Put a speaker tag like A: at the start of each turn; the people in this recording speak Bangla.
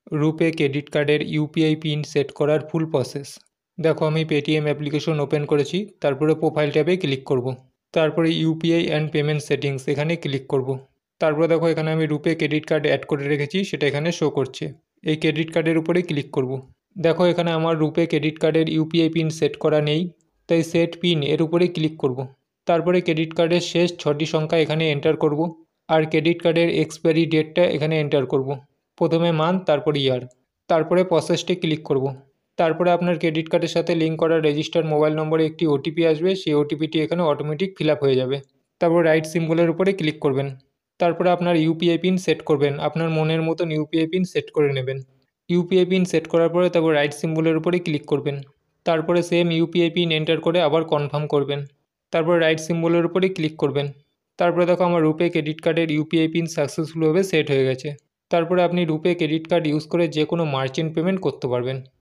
A: রুপে ক্রেডিট কার্ডের ইউপিআই পিন সেট করার ফুল প্রসেস। দেখো আমি পেটিএম অ্যাপ্লিকেশন ওপেন করেছি, তারপরে প্রোফাইল ট্যাবে ক্লিক করব। তারপরে ইউপিআই অ্যান্ড পেমেন্ট সেটিংস এখানে ক্লিক করব। তারপরে দেখো এখানে আমি রুপে ক্রেডিট কার্ড অ্যাড করে রেখেছি, সেটা এখানে শো করছে। এই ক্রেডিট কার্ডের উপরে ক্লিক করব। দেখো এখানে আমার রুপে ক্রেডিট কার্ডের ইউপিআই পিন সেট করা নেই, তাই সেট পিন এর উপরে ক্লিক করব। তারপরে ক্রেডিট কার্ডের শেষ 6টি সংখ্যা এখানে এন্টার করব, আর ক্রেডিট কার্ডের এক্সপায়ারি ডেটটা এখানে এন্টার করব। প্রথমে মান্থ, তারপর ইয়ার। তারপরে প্রসেসটি ক্লিক করব। তারপরে আপনার ক্রেডিট কার্ডের সাথে লিঙ্ক করা রেজিস্টার্ড মোবাইল নম্বরে একটি ওটিপি আসবে, সেই ওটিপিটি এখানে অটোমেটিক ফিল আপ হয়ে যাবে। তারপর রাইট সিম্বলের উপরে ক্লিক করবেন। তারপরে আপনার ইউপিআই পিন সেট করবেন, আপনার মনের মতন ইউপিআই পিন সেট করে নেবেন। ইউপিআই পিন সেট করার পরে তারপর রাইট সিম্বলের উপরে ক্লিক করবেন। তারপরে সেম ইউপিআই পিন এন্টার করে আবার কনফার্ম করবেন। তারপর রাইট সিম্বলের উপরে ক্লিক করবেন। তারপরে দেখো আমার রুপে ক্রেডিট কার্ডের ইউপিআই পিন সাকসেসফুলভাবে সেট হয়ে গেছে। তারপরে আপনি রুপে ক্রেডিট কার্ড ইউজ করে যে কোনো মার্চেন্ট পেমেন্ট করতে পারবেন।